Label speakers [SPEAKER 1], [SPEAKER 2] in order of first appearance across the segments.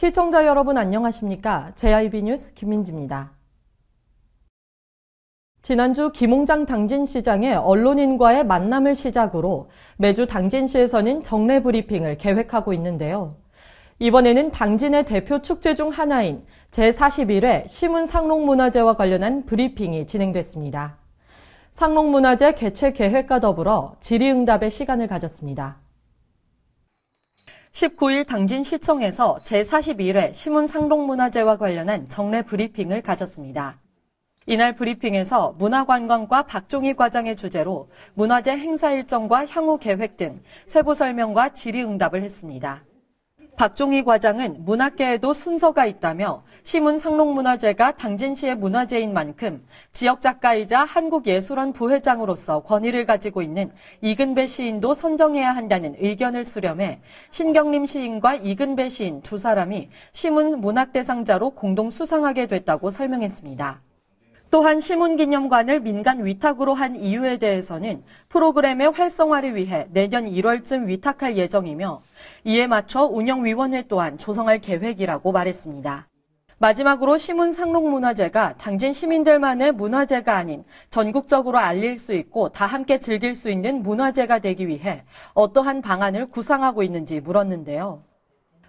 [SPEAKER 1] 시청자 여러분 안녕하십니까? JIB 뉴스 김민지입니다. 지난주 김홍장 당진시장의 언론인과의 만남을 시작으로 매주 당진시에서는 정례 브리핑을 계획하고 있는데요. 이번에는 당진의 대표 축제 중 하나인 제41회 시문상록문화제와 관련한 브리핑이 진행됐습니다. 상록문화제 개최 계획과 더불어 질의응답의 시간을 가졌습니다. 19일 당진시청에서 제41회 시문상록문화제와 관련한 정례 브리핑을 가졌습니다. 이날 브리핑에서 문화관광과 박종희 과장의 주제로 문화제 행사 일정과 향후 계획 등 세부 설명과 질의응답을 했습니다. 박종희 과장은 문학계에도 순서가 있다며 시문상록문화제가 당진시의 문화제인 만큼 지역작가이자 한국예술원 부회장으로서 권위를 가지고 있는 이근배 시인도 선정해야 한다는 의견을 수렴해 신경림 시인과 이근배 시인 두 사람이 시문문학대상자로 공동 수상하게 됐다고 설명했습니다. 또한 시문기념관을 민간 위탁으로 한 이유에 대해서는 프로그램의 활성화를 위해 내년 1월쯤 위탁할 예정이며 이에 맞춰 운영위원회 또한 조성할 계획이라고 말했습니다. 마지막으로 시문상록문화제가 당진 시민들만의 문화제가 아닌 전국적으로 알릴 수 있고 다 함께 즐길 수 있는 문화제가 되기 위해 어떠한 방안을 구상하고 있는지 물었는데요.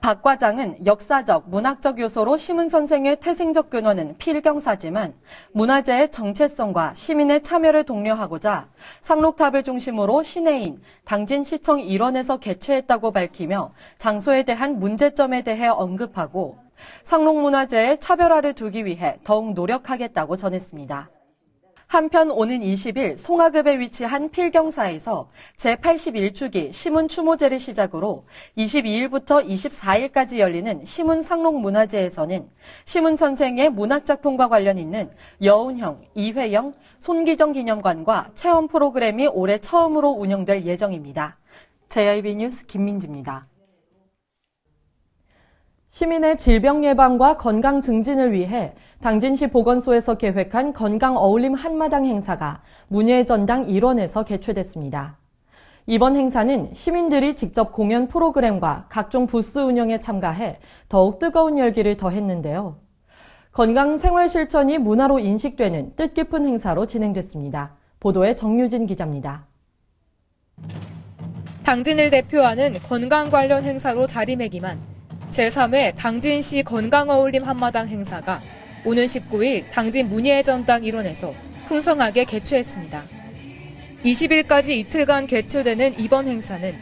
[SPEAKER 1] 박 과장은 역사적, 문학적 요소로 시문 선생의 태생적 근원은 필경사지만 문화제의 정체성과 시민의 참여를 독려하고자 상록탑을 중심으로 시내인 당진시청 일원에서 개최했다고 밝히며 장소에 대한 문제점에 대해 언급하고 상록문화제의 차별화를 두기 위해 더욱 노력하겠다고 전했습니다. 한편 오는 20일 송하급에 위치한 필경사에서 제81주기 시문추모제를 시작으로 22일부터 24일까지 열리는 시문상록문화제에서는 시문선생의 문학작품과 관련 있는 여운형, 이회영, 손기정 기념관과 체험 프로그램이 올해 처음으로 운영될 예정입니다. JIB 뉴스 김민지입니다. 시민의 질병 예방과 건강 증진을 위해 당진시 보건소에서 계획한 건강어울림 한마당 행사가 문예의 전당 일원에서 개최됐습니다. 이번 행사는 시민들이 직접 공연 프로그램과 각종 부스 운영에 참가해 더욱 뜨거운 열기를 더했는데요. 건강 생활 실천이 문화로 인식되는 뜻깊은 행사로 진행됐습니다. 보도에 정유진 기자입니다.
[SPEAKER 2] 당진을 대표하는 건강 관련 행사로 자리매김한 제3회 당진시 건강어울림 한마당 행사가 오는 19일 당진 문예의 전당 일원에서 풍성하게 개최했습니다. 20일까지 이틀간 개최되는 이번 행사는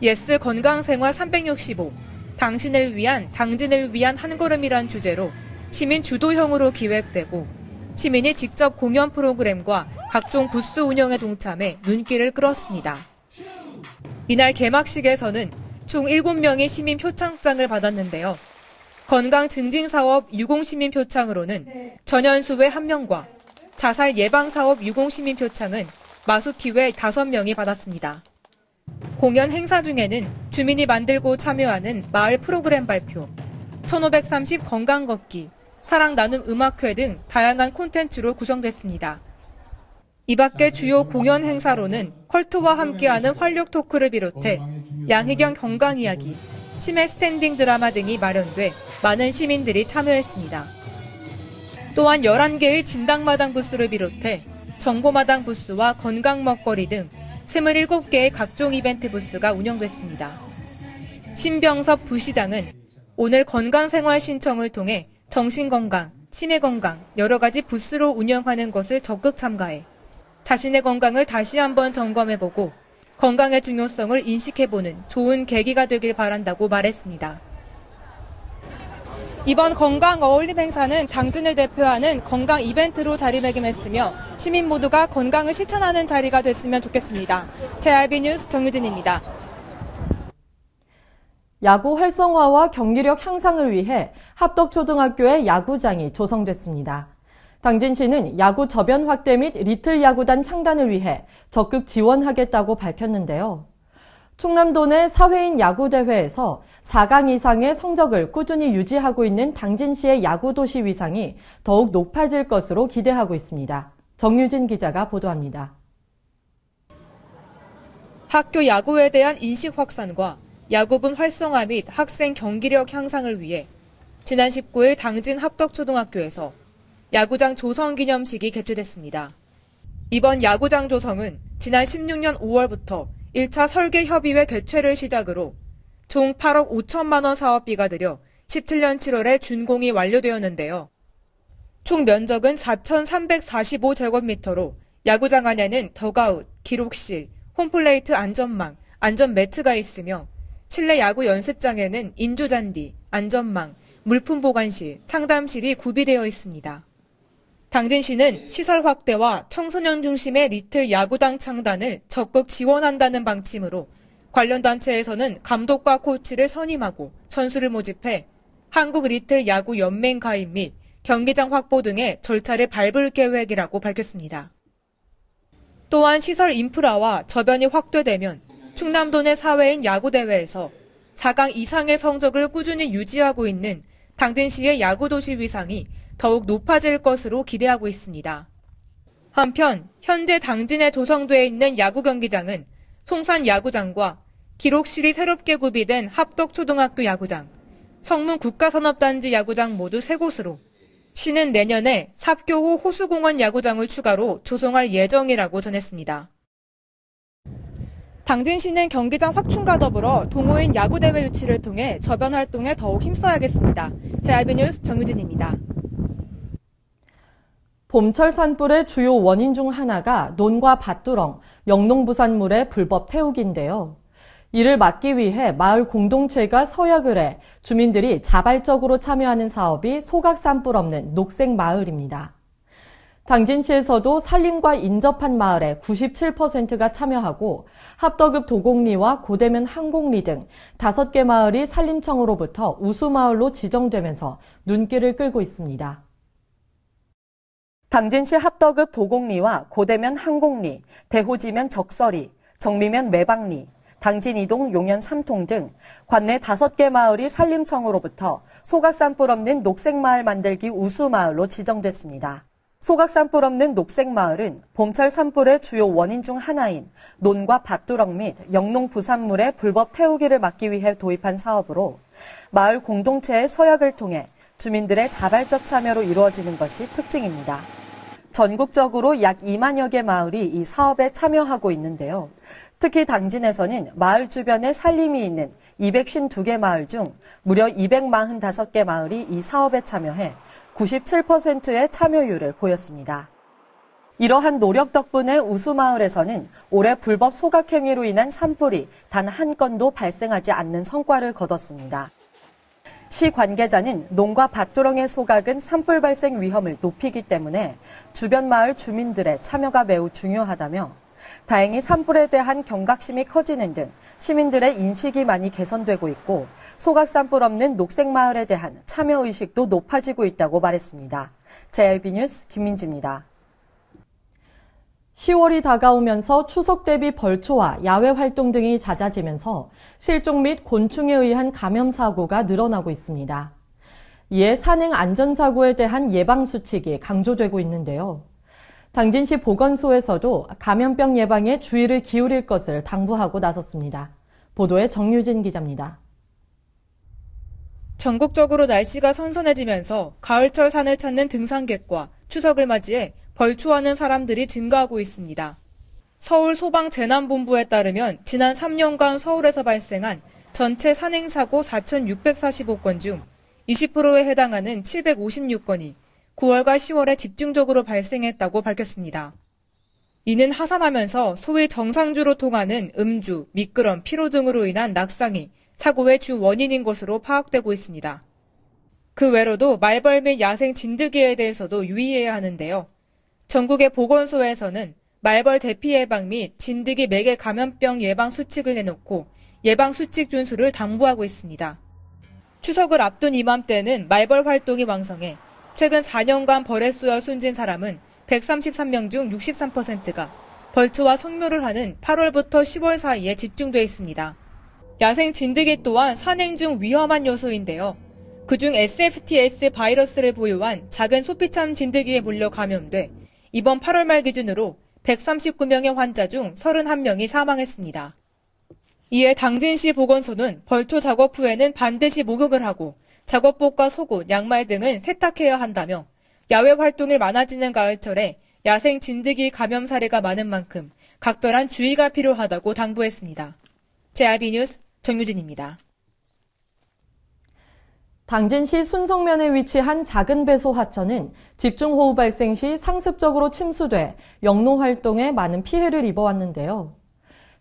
[SPEAKER 2] 예스 건강생활 365, 당신을 위한 당진을 위한 한 걸음이란 주제로 시민 주도형으로 기획되고 시민이 직접 공연 프로그램과 각종 부스 운영에 동참해 눈길을 끌었습니다. 이날 개막식에서는 총 7명이 시민 표창장을 받았는데요. 건강 증진 사업 유공 시민 표창으로는 전현수회 1명과 자살 예방 사업 유공 시민 표창은 마수키회 5명이 받았습니다. 공연 행사 중에는 주민이 만들고 참여하는 마을 프로그램 발표, 1530 건강 걷기, 사랑 나눔 음악회 등 다양한 콘텐츠로 구성됐습니다. 이 밖에 주요 공연 행사로는 컬투와 함께하는 활력 토크를 비롯해 양희경 건강 이야기, 치매 스탠딩 드라마 등이 마련돼 많은 시민들이 참여했습니다. 또한 11개의 진당마당 부스를 비롯해 정보마당 부스와 건강 먹거리 등 27개의 각종 이벤트 부스가 운영됐습니다. 신병섭 부시장은 오늘 건강생활 신청을 통해 정신건강, 치매건강 여러 가지 부스로 운영하는 것을 적극 참가해 자신의 건강을 다시 한번 점검해보고 건강의 중요성을 인식해보는 좋은 계기가 되길 바란다고 말했습니다. 이번 건강어울림 행사는 당진을 대표하는 건강 이벤트로 자리매김했으며 시민 모두가 건강을 실천하는 자리가 됐으면 좋겠습니다. JIB 뉴스 정유진입니다.
[SPEAKER 1] 야구 활성화와 경기력 향상을 위해 합덕초등학교의 야구장이 조성됐습니다. 당진시는 야구 저변 확대 및 리틀 야구단 창단을 위해 적극 지원하겠다고 밝혔는데요. 충남도 내 사회인 야구대회에서 4강 이상의 성적을 꾸준히 유지하고 있는 당진시의 야구도시 위상이 더욱 높아질 것으로 기대하고 있습니다. 정유진 기자가 보도합니다.
[SPEAKER 2] 학교 야구에 대한 인식 확산과 야구부 활성화 및 학생 경기력 향상을 위해 지난 19일 당진 합덕초등학교에서 야구장 조성 기념식이 개최됐습니다. 이번 야구장 조성은 지난 16년 5월부터 1차 설계협의회 개최를 시작으로 총 8억 5천만 원 사업비가 들여 17년 7월에 준공이 완료되었는데요. 총 면적은 4,345제곱미터로 야구장 안에는 덕아웃, 기록실, 홈플레이트 안전망, 안전매트가 있으며 실내 야구 연습장에는 인조잔디, 안전망, 물품 보관실, 상담실이 구비되어 있습니다. 당진시는 시설 확대와 청소년 중심의 리틀 야구당 창단을 적극 지원한다는 방침으로 관련 단체에서는 감독과 코치를 선임하고 선수를 모집해 한국 리틀 야구 연맹 가입 및 경기장 확보 등의 절차를 밟을 계획이라고 밝혔습니다. 또한 시설 인프라와 저변이 확대되면 충남도 내 사회인 야구대회에서 4강 이상의 성적을 꾸준히 유지하고 있는 당진시의 야구도시 위상이 더욱 높아질 것으로 기대하고 있습니다. 한편 현재 당진에 조성돼 있는 야구 경기장은 송산 야구장과 기록실이 새롭게 구비된 합덕초등학교 야구장, 성문 국가산업단지 야구장 모두 3곳으로 시는 내년에 삽교호 호수공원 야구장을 추가로 조성할 예정이라고 전했습니다. 당진시는 경기장 확충과 더불어 동호인 야구대회 유치를 통해 저변 활동에 더욱 힘써야겠습니다. JIB뉴스 정유진입니다.
[SPEAKER 1] 봄철 산불의 주요 원인 중 하나가 논과 밭두렁, 영농부산물의 불법 태우기인데요. 이를 막기 위해 마을 공동체가 서약을 해 주민들이 자발적으로 참여하는 사업이 소각 산불 없는 녹색 마을입니다. 당진시에서도 산림과 인접한 마을에 97%가 참여하고 합덕읍 도곡리와 고대면 항곡리 등 5개 마을이 산림청으로부터 우수마을로 지정되면서 눈길을 끌고 있습니다. 당진시 합덕읍 도곡리와 고대면 항곡리, 대호지면 적설리, 정리면 매방리, 당진이동 용현 3통 등 관내 5개 마을이 산림청으로부터 소각산불 없는 녹색마을 만들기 우수마을로 지정됐습니다. 소각산불 없는 녹색마을은 봄철 산불의 주요 원인 중 하나인 논과 밭두렁 및 영농부산물의 불법 태우기를 막기 위해 도입한 사업으로 마을 공동체의 서약을 통해 주민들의 자발적 참여로 이루어지는 것이 특징입니다. 전국적으로 약 2만여 개 마을이 이 사업에 참여하고 있는데요. 특히 당진에서는 마을 주변에 산림이 있는 252개 마을 중 무려 245개 마을이 이 사업에 참여해 97%의 참여율을 보였습니다. 이러한 노력 덕분에 우수마을에서는 올해 불법 소각행위로 인한 산불이 단 한 건도 발생하지 않는 성과를 거뒀습니다. 시 관계자는 논과 밭두렁의 소각은 산불 발생 위험을 높이기 때문에 주변 마을 주민들의 참여가 매우 중요하다며 다행히 산불에 대한 경각심이 커지는 등 시민들의 인식이 많이 개선되고 있고 소각 산불 없는 녹색마을에 대한 참여의식도 높아지고 있다고 말했습니다. JIB뉴스 김민지입니다. 10월이 다가오면서 추석 대비 벌초와 야외 활동 등이 잦아지면서 실종 및 곤충에 의한 감염 사고가 늘어나고 있습니다. 이에 산행 안전사고에 대한 예방수칙이 강조되고 있는데요. 당진시 보건소에서도 감염병 예방에 주의를 기울일 것을 당부하고 나섰습니다. 보도에 정유진 기자입니다.
[SPEAKER 2] 전국적으로 날씨가 선선해지면서 가을철 산을 찾는 등산객과 추석을 맞이해 벌초하는 사람들이 증가하고 있습니다. 서울소방재난본부에 따르면 지난 3년간 서울에서 발생한 전체 산행사고 4,645건 중 20%에 해당하는 756건이 9월과 10월에 집중적으로 발생했다고 밝혔습니다. 이는 하산하면서 소위 정상주로 통하는 음주, 미끄럼, 피로 등으로 인한 낙상이 사고의 주 원인인 것으로 파악되고 있습니다. 그 외로도 말벌 및 야생 진드기에 대해서도 유의해야 하는데요. 전국의 보건소에서는 말벌 대피 예방 및 진드기 매개 감염병 예방 수칙을 내놓고 예방 수칙 준수를 당부하고 있습니다. 추석을 앞둔 이맘때는 말벌 활동이 왕성해 최근 4년간 벌에 쏘여 숨진 사람은 133명 중 63%가 벌초와 성묘를 하는 8월부터 10월 사이에 집중돼 있습니다. 야생 진드기 또한 산행 중 위험한 요소인데요. 그중 SFTS 바이러스를 보유한 작은 소피참 진드기에 물려 감염돼 이번 8월 말 기준으로 139명의 환자 중 31명이 사망했습니다. 이에 당진시 보건소는 벌초 작업 후에는 반드시 목욕을 하고 작업복과 속옷, 양말 등은 세탁해야 한다며 야외 활동이 많아지는 가을철에 야생 진드기 감염 사례가 많은 만큼 각별한 주의가 필요하다고 당부했습니다. JRB 뉴스 정유진입니다.
[SPEAKER 1] 당진시 순성면에 위치한 작은 배소 하천은 집중호우 발생 시 상습적으로 침수돼 영농 활동에 많은 피해를 입어왔는데요.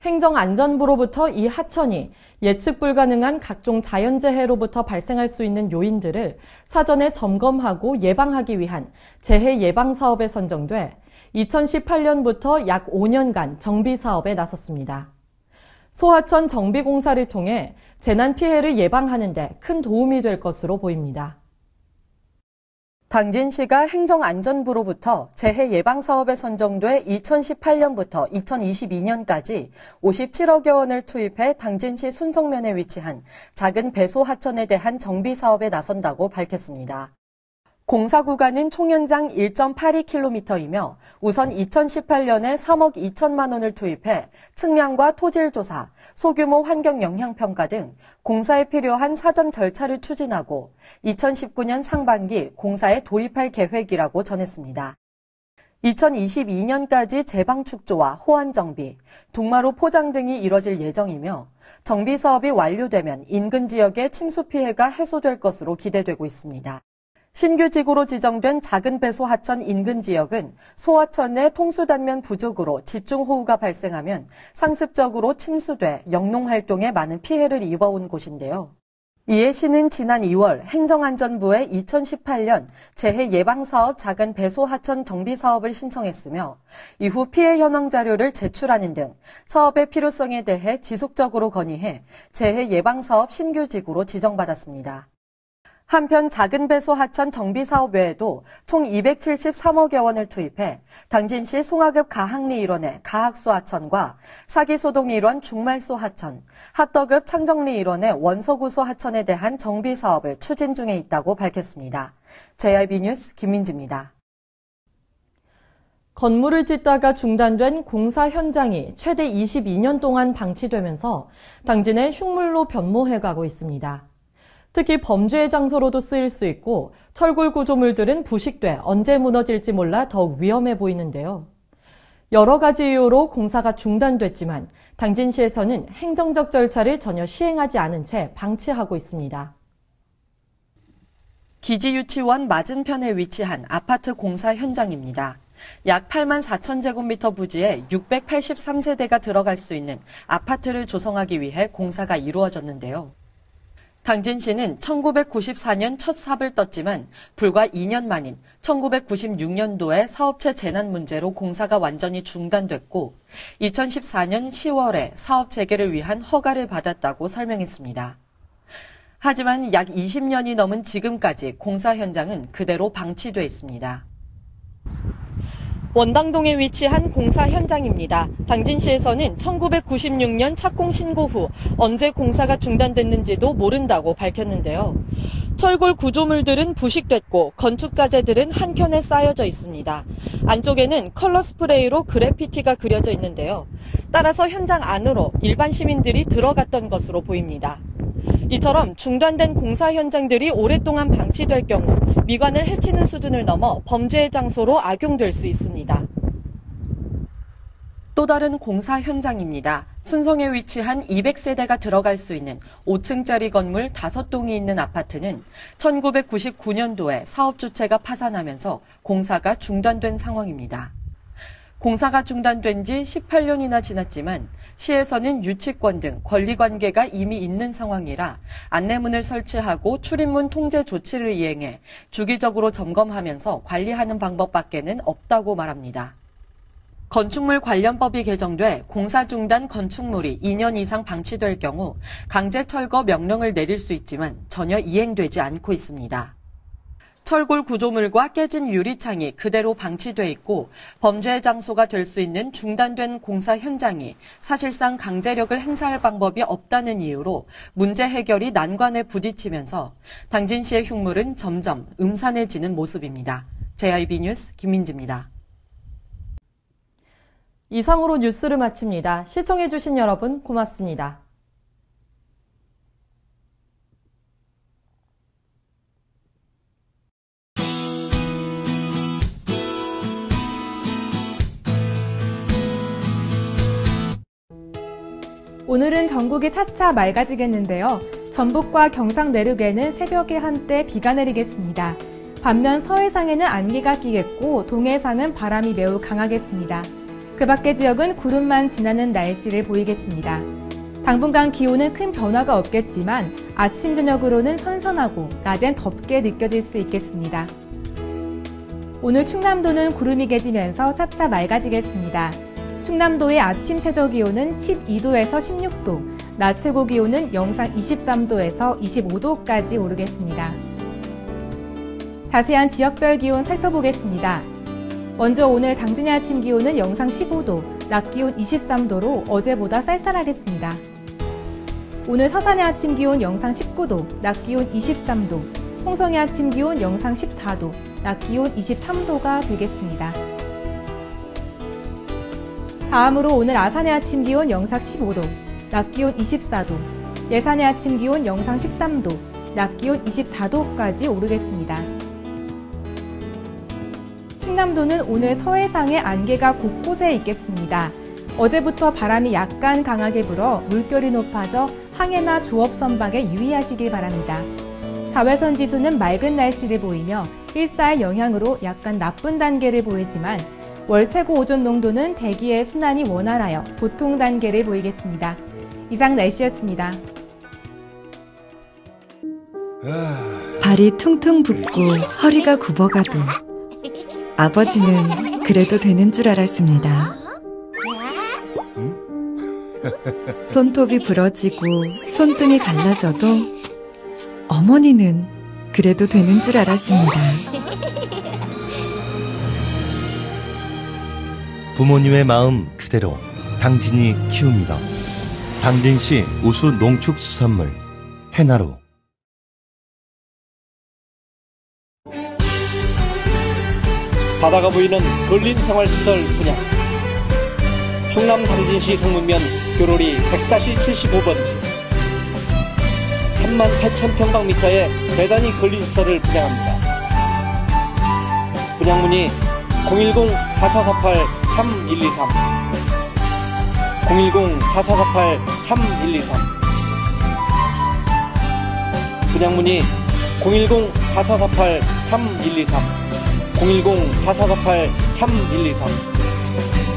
[SPEAKER 1] 행정안전부로부터 이 하천이 예측 불가능한 각종 자연재해로부터 발생할 수 있는 요인들을 사전에 점검하고 예방하기 위한 재해 예방 사업에 선정돼 2018년부터 약 5년간 정비 사업에 나섰습니다. 소하천 정비 공사를 통해 재난 피해를 예방하는 데 큰 도움이 될 것으로 보입니다. 당진시가 행정안전부로부터 재해 예방 사업에 선정돼 2018년부터 2022년까지 57억여 원을 투입해 당진시 순성면에 위치한 작은 배소 하천에 대한 정비 사업에 나선다고 밝혔습니다. 공사 구간은 총연장 1.82km이며 우선 2018년에 3억 2천만 원을 투입해 측량과 토질 조사, 소규모 환경 영향 평가 등 공사에 필요한 사전 절차를 추진하고 2019년 상반기 공사에 돌입할 계획이라고 전했습니다. 2022년까지 제방 축조와 호환 정비, 둥마루 포장 등이 이뤄질 예정이며 정비 사업이 완료되면 인근 지역의 침수 피해가 해소될 것으로 기대되고 있습니다. 신규 지구로 지정된 작은 배소 하천 인근 지역은 소하천 내 통수 단면 부족으로 집중호우가 발생하면 상습적으로 침수돼 영농 활동에 많은 피해를 입어온 곳인데요. 이에 시는 지난 2월 행정안전부에 2018년 재해 예방사업 작은 배소 하천 정비 사업을 신청했으며 이후 피해 현황 자료를 제출하는 등 사업의 필요성에 대해 지속적으로 건의해 재해 예방사업 신규 지구로 지정받았습니다. 한편 작은 배소 하천 정비 사업 외에도 총 273억여 원을 투입해 당진시 송하급 가학리 일원의 가학수 하천과 사기소동 일원 중말소 하천, 합덕읍 창정리 일원의 원서구소 하천에 대한 정비 사업을 추진 중에 있다고 밝혔습니다. JRB 뉴스 김민지입니다. 건물을 짓다가 중단된 공사 현장이 최대 22년 동안 방치되면서 당진의 흉물로 변모해가고 있습니다. 특히 범죄의 장소로도 쓰일 수 있고 철골 구조물들은 부식돼 언제 무너질지 몰라 더욱 위험해 보이는데요. 여러 가지 이유로 공사가 중단됐지만 당진시에서는 행정적 절차를 전혀 시행하지 않은 채 방치하고 있습니다. 기지유치원 맞은편에 위치한 아파트 공사 현장입니다. 약 8만 4천 제곱미터 부지에 683세대가 들어갈 수 있는 아파트를 조성하기 위해 공사가 이루어졌는데요. 당진시는 1994년 첫 삽을 떴지만 불과 2년 만인 1996년도에 사업체 재난 문제로 공사가 완전히 중단됐고 2014년 10월에 사업 재개를 위한 허가를 받았다고 설명했습니다. 하지만 약 20년이 넘은 지금까지 공사 현장은 그대로 방치돼 있습니다. 원당동에 위치한 공사 현장입니다. 당진시에서는 1996년 착공 신고 후 언제 공사가 중단됐는지도 모른다고 밝혔는데요. 철골 구조물들은 부식됐고 건축 자재들은 한켠에 쌓여져 있습니다. 안쪽에는 컬러 스프레이로 그래피티가 그려져 있는데요. 따라서 현장 안으로 일반 시민들이 들어갔던 것으로 보입니다. 이처럼 중단된 공사 현장들이 오랫동안 방치될 경우 미관을 해치는 수준을 넘어 범죄의 장소로 악용될 수 있습니다. 또 다른 공사 현장입니다. 순성에 위치한 200세대가 들어갈 수 있는 5층짜리 건물 5동이 있는 아파트는 1999년도에 사업 주체가 파산하면서 공사가 중단된 상황입니다. 공사가 중단된 지 18년이나 지났지만 시에서는 유치권 등 권리관계가 이미 있는 상황이라 안내문을 설치하고 출입문 통제 조치를 이행해 주기적으로 점검하면서 관리하는 방법밖에는 없다고 말합니다. 건축물 관련법이 개정돼 공사 중단 건축물이 2년 이상 방치될 경우 강제 철거 명령을 내릴 수 있지만 전혀 이행되지 않고 있습니다. 철골 구조물과 깨진 유리창이 그대로 방치돼 있고 범죄의 장소가 될 수 있는 중단된 공사 현장이 사실상 강제력을 행사할 방법이 없다는 이유로 문제 해결이 난관에 부딪히면서 당진시의 흉물은 점점 음산해지는 모습입니다. JRB 뉴스 김민지입니다. 이상으로 뉴스를 마칩니다. 시청해주신 여러분 고맙습니다.
[SPEAKER 2] 오늘은 전국이 차차 맑아지겠는데요. 전북과 경상 내륙에는 새벽에 한때 비가 내리겠습니다. 반면 서해상에는 안개가 끼겠고 동해상은 바람이 매우 강하겠습니다. 그 밖의 지역은 구름만 지나는 날씨를 보이겠습니다. 당분간 기온은 큰 변화가 없겠지만 아침 저녁으로는 선선하고 낮엔 덥게 느껴질 수 있겠습니다. 오늘 충남도는 구름이 개지면서 차차 맑아지겠습니다. 충남도의 아침 최저 기온은 12도에서 16도, 낮 최고 기온은 영상 23도에서 25도까지 오르겠습니다. 자세한 지역별 기온 살펴보겠습니다. 먼저 오늘 당진의 아침 기온은 영상 15도, 낮 기온 23도로 어제보다 쌀쌀하겠습니다. 오늘 서산의 아침 기온 영상 19도, 낮 기온 23도, 홍성의 아침 기온 영상 14도, 낮 기온 23도가 되겠습니다. 다음으로 오늘 아산의 아침 기온 영상 15도, 낮 기온 24도, 예산의 아침 기온 영상 13도, 낮 기온 24도까지 오르겠습니다. 충남도는 오늘 서해상에 안개가 곳곳에 있겠습니다. 어제부터 바람이 약간 강하게 불어 물결이 높아져 항해나 조업 선박에 유의하시길 바랍니다. 자외선 지수는 맑은 날씨를 보이며 일사의 영향으로 약간 나쁜 단계를 보이지만 월 최고 오존 농도는 대기의 순환이 원활하여 보통 단계를 보이겠습니다. 이상 날씨였습니다.
[SPEAKER 3] 발이 퉁퉁 붓고 허리가 굽어가도 아버지는 그래도 되는 줄 알았습니다. 손톱이 부러지고 손등이 갈라져도 어머니는 그래도 되는 줄 알았습니다.
[SPEAKER 4] 부모님의 마음 그대로 당진이 키웁니다. 당진시 우수 농축수산물 해나루.
[SPEAKER 5] 바다가 보이는 근린생활시설 분양. 충남 당진시 성문면 교로리 100-75번지 38,000평방미터의 대단위 근린시설을 분양합니다. 분양문의 010-4448-3123 010-4448-3123 분양문의 010-4448-3123 010-4448-3123